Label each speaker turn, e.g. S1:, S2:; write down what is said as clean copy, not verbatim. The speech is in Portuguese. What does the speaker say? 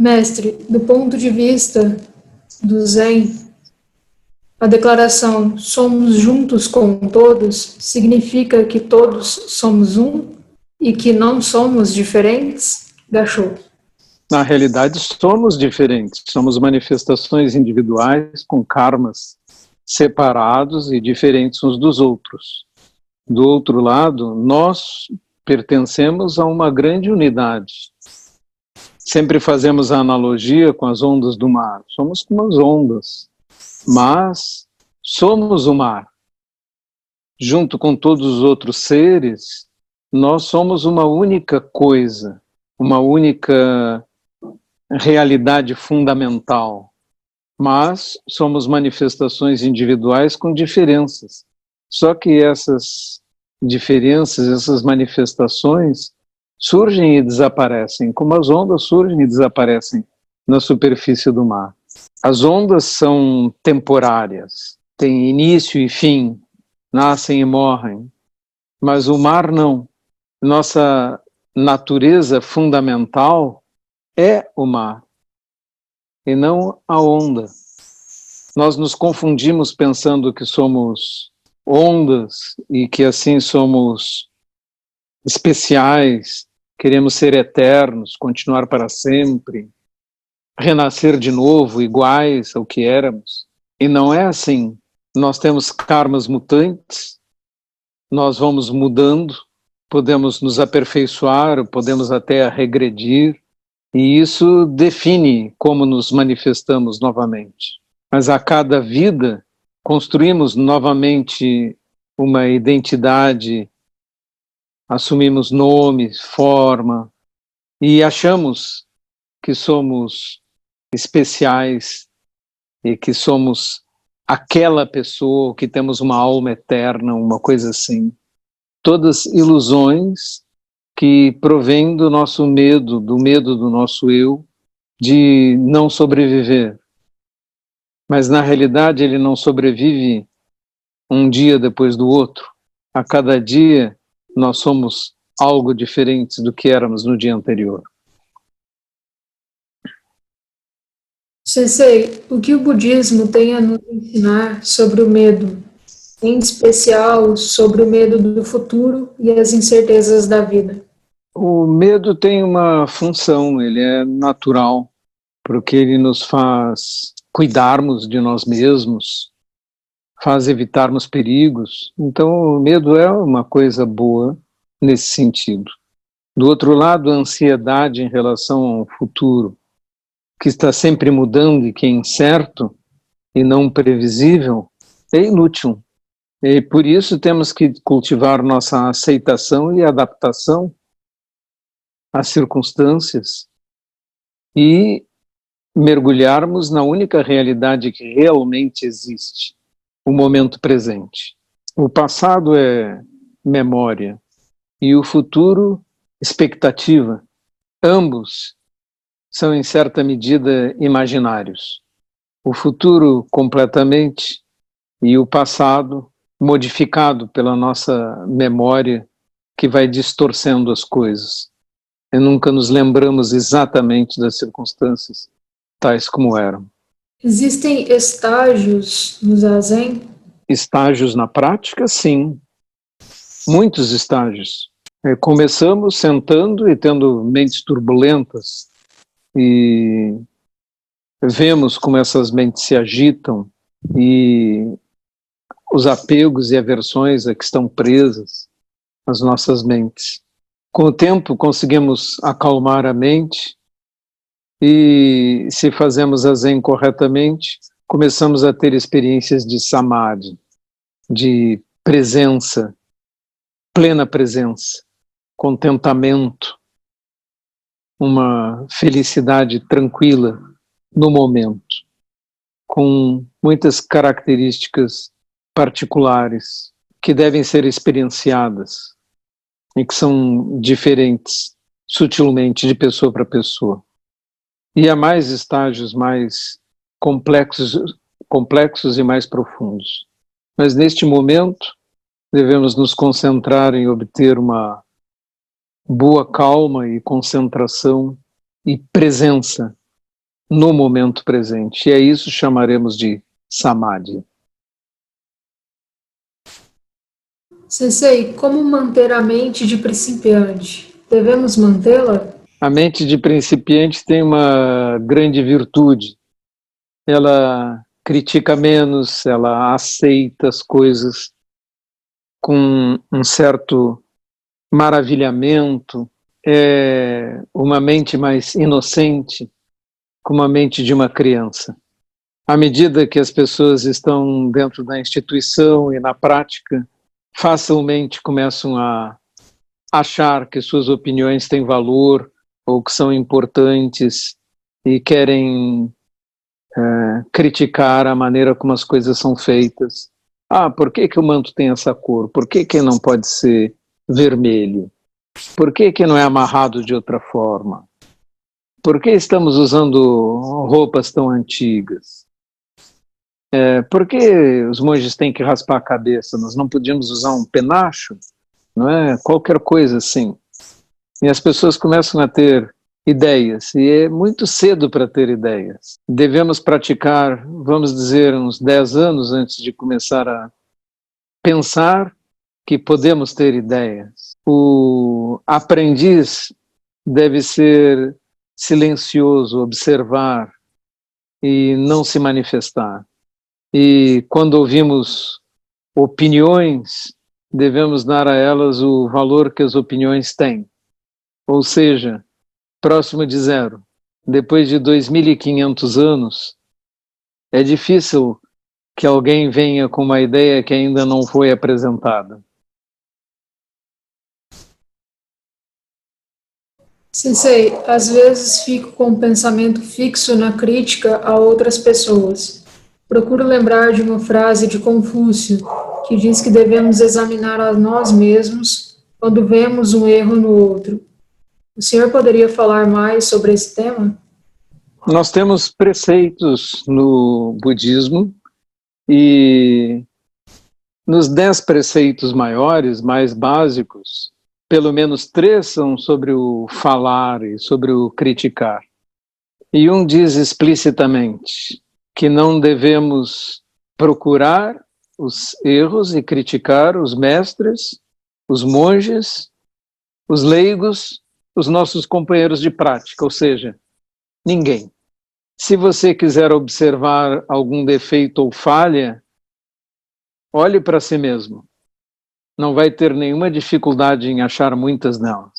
S1: Mestre, do ponto de vista do Zen, a declaração somos juntos com todos significa que todos somos um e que não somos diferentes? Gachô.
S2: Na realidade, somos diferentes, somos manifestações individuais com karmas separados e diferentes uns dos outros. Do outro lado, nós pertencemos a uma grande unidade. Sempre fazemos a analogia com as ondas do mar. Somos como as ondas, mas somos o mar. Junto com todos os outros seres, nós somos uma única coisa, uma única realidade fundamental, mas somos manifestações individuais com diferenças. Só que essas diferenças, essas manifestações surgem e desaparecem, como as ondas surgem e desaparecem na superfície do mar. As ondas são temporárias, têm início e fim, nascem e morrem, mas o mar não. Nossa natureza fundamental é o mar, e não a onda. Nós nos confundimos pensando que somos ondas e que assim somos especiais, queremos ser eternos, continuar para sempre, renascer de novo, iguais ao que éramos. E não é assim. Nós temos karmas mutantes, nós vamos mudando, podemos nos aperfeiçoar, podemos até regredir, e isso define como nos manifestamos novamente. Mas a cada vida construímos novamente uma identidade, assumimos nome, forma e achamos que somos especiais e que somos aquela pessoa, que temos uma alma eterna, uma coisa assim. Todas ilusões que provém do nosso medo, do medo do nosso eu, de não sobreviver. Mas na realidade ele não sobrevive um dia depois do outro. A cada dia nós somos algo diferente do que éramos no dia anterior.
S1: Sensei, o que o budismo tem a nos ensinar sobre o medo, em especial sobre o medo do futuro e as incertezas da vida?
S2: O medo tem uma função, ele é natural, porque ele nos faz cuidarmos de nós mesmos, faz evitarmos perigos. Então o medo é uma coisa boa nesse sentido. Do outro lado, a ansiedade em relação ao futuro, que está sempre mudando e que é incerto e não previsível, é inútil. E por isso temos que cultivar nossa aceitação e adaptação às circunstâncias e mergulharmos na única realidade que realmente existe, o momento presente. O passado é memória e o futuro, expectativa. Ambos são, em certa medida, imaginários. O futuro completamente e o passado modificado pela nossa memória que vai distorcendo as coisas. E nunca nos lembramos exatamente das circunstâncias tais como eram.
S1: Existem estágios no Zazen?
S2: Estágios na prática, sim. Muitos estágios. Começamos sentando e tendo mentes turbulentas e vemos como essas mentes se agitam e os apegos e aversões a que estão presas as nossas mentes. Com o tempo conseguimos acalmar a mente e, se fazemos a Zen corretamente, começamos a ter experiências de samadhi, de presença, plena presença, contentamento, uma felicidade tranquila no momento, com muitas características particulares que devem ser experienciadas e que são diferentes sutilmente de pessoa para pessoa. E há mais estágios mais complexos e mais profundos. Mas neste momento devemos nos concentrar em obter uma boa calma e concentração e presença no momento presente. E a isso chamaremos de Samadhi.
S1: Sensei, como manter a mente de principiante? Devemos mantê-la?
S2: A mente de principiante tem uma grande virtude. Ela critica menos, ela aceita as coisas com um certo maravilhamento. É uma mente mais inocente, como a mente de uma criança. À medida que as pessoas estão dentro da instituição e na prática, facilmente começam a achar que suas opiniões têm valor ou que são importantes e querem criticar a maneira como as coisas são feitas. Ah, por que que o manto tem essa cor? Por que que não pode ser vermelho? Por que que não é amarrado de outra forma? Por que estamos usando roupas tão antigas? Por que os monges têm que raspar a cabeça? Nós não podíamos usar um penacho? Não é? Qualquer coisa assim. E as pessoas começam a ter ideias, e é muito cedo para ter ideias. Devemos praticar, vamos dizer, uns 10 anos antes de começar a pensar que podemos ter ideias. O aprendiz deve ser silencioso, observar e não se manifestar. E quando ouvimos opiniões, devemos dar a elas o valor que as opiniões têm. Ou seja, próximo de zero. Depois de 2.500 anos, é difícil que alguém venha com uma ideia que ainda não foi apresentada.
S1: Sensei, às vezes fico com um pensamento fixo na crítica a outras pessoas. Procuro lembrar de uma frase de Confúcio, que diz que devemos examinar a nós mesmos quando vemos um erro no outro. O senhor poderia falar mais sobre esse tema?
S2: Nós temos preceitos no budismo e nos 10 preceitos maiores, mais básicos, pelo menos 3 são sobre o falar e sobre o criticar. E um diz explicitamente que não devemos procurar os erros e criticar os mestres, os monges, os leigos, os nossos companheiros de prática, ou seja, ninguém. Se você quiser observar algum defeito ou falha, olhe para si mesmo. Não vai ter nenhuma dificuldade em achar muitas nelas.